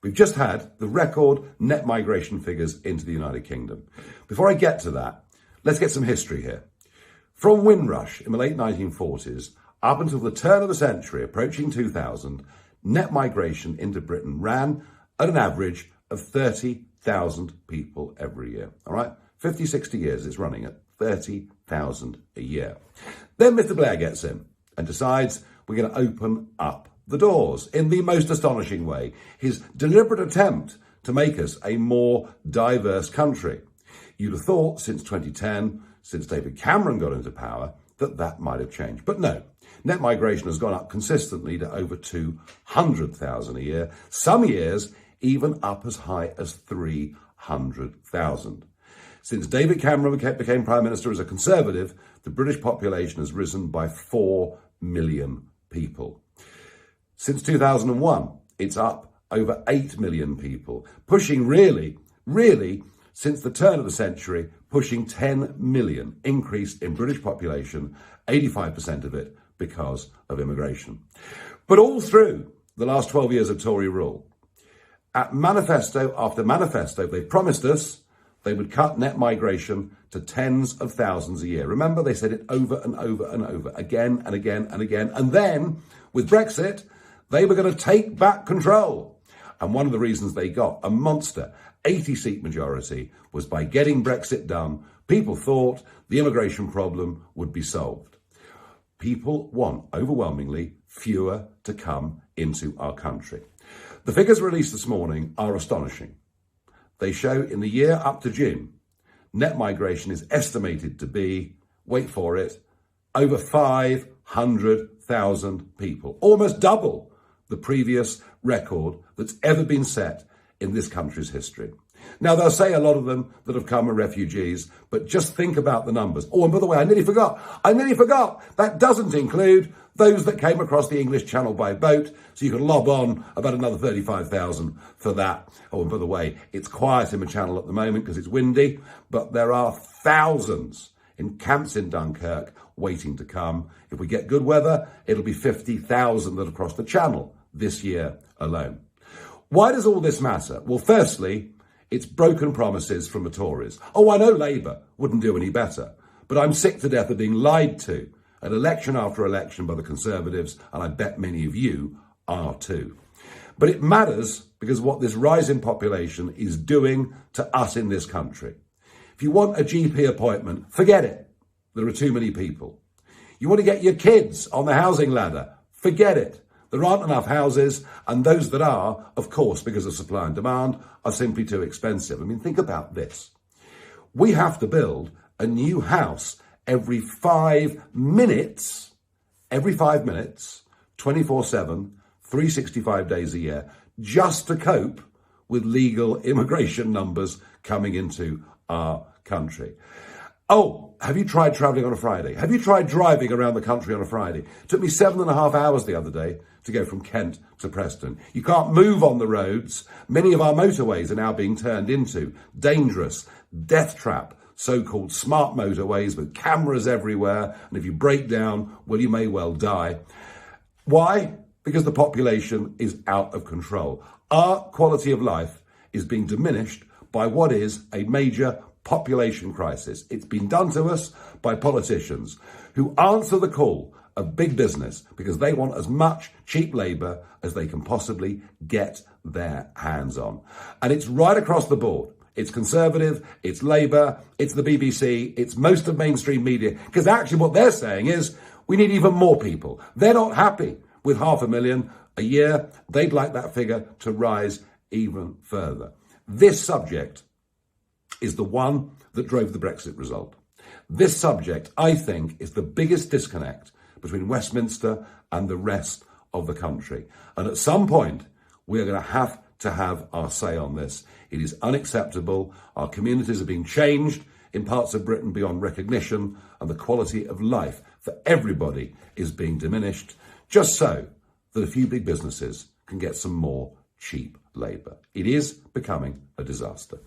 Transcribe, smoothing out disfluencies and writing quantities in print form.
We've just had the record net migration figures into the United Kingdom. Before I get to that, let's get some history here. From Windrush in the late 1940s up until the turn of the century, approaching 2000, net migration into Britain ran at an average of 30,000 people every year. All right, 50, 60 years it's running at 30,000 a year. Then Mr. Blair gets in and decides we're going to open up the doors in the most astonishing way. His deliberate attempt to make us a more diverse country. You'd have thought since 2010, since David Cameron got into power, that might have changed. But no, net migration has gone up consistently to over 200,000 a year. Some years even up as high as 300,000. Since David Cameron became Prime Minister as a Conservative, the British population has risen by 4 million people. Since 2001, it's up over 8 million people, pushing really, since the turn of the century, pushing 10 million increase in British population, 85% of it because of immigration. But all through the last 12 years of Tory rule, at manifesto after manifesto, they promised us they would cut net migration to tens of thousands a year. Remember, they said it over and over and over, again and again and again. And then, with Brexit, they were going to take back control. And one of the reasons they got a monster 80-seat majority was by getting Brexit done. People thought the immigration problem would be solved. People want, overwhelmingly, fewer to come into our country. The figures released this morning are astonishing. They show in the year up to June, net migration is estimated to be, wait for it, over 500,000 people, almost double the previous record that's ever been set in this country's history. Now, they'll say a lot of them that have come are refugees, but just think about the numbers. Oh, and by the way, I nearly forgot. That doesn't include those that came across the English Channel by boat, so you can lob on about another 35,000 for that. Oh, and by the way, it's quiet in the Channel at the moment because it's windy, but there are thousands in camps in Dunkirk waiting to come. If we get good weather, it'll be 50,000 that have crossed the Channel this year alone. Why does all this matter? Well, firstly, it's broken promises from the Tories. Oh, I know Labour wouldn't do any better, but I'm sick to death of being lied to at election after election by the Conservatives, and I bet many of you are too. But it matters because of what this rise in population is doing to us in this country. If you want a GP appointment, forget it. There are too many people. You want to get your kids on the housing ladder, forget it. There aren't enough houses, and those that are, of course, because of supply and demand, are simply too expensive. I mean, think about this. We have to build a new house every 5 minutes, 24/7, 365 days a year, just to cope with legal immigration numbers coming into our country. Oh, have you tried travelling on a Friday? Have you tried driving around the country on a Friday? It took me 7.5 hours the other day to go from Kent to Preston. You can't move on the roads. Many of our motorways are now being turned into dangerous, death trap, so-called smart motorways with cameras everywhere. And if you break down, well, you may well die. Why? Because the population is out of control. Our quality of life is being diminished by what is a major population crisis. It's been done to us by politicians who answer the call of big business because they want as much cheap labour as they can possibly get their hands on. And it's right across the board. It's Conservative, it's Labour, it's the BBC, it's most of mainstream media. Because actually what they're saying is we need even more people. They're not happy with 500,000 a year. They'd like that figure to rise even further. This subject is the one that drove the Brexit result. This subject, I think, is the biggest disconnect between Westminster and the rest of the country. And at some point, we are going to have our say on this. It is unacceptable. Our communities are being changed in parts of Britain beyond recognition, and the quality of life for everybody is being diminished, just so that a few big businesses can get some more cheap labour. It is becoming a disaster.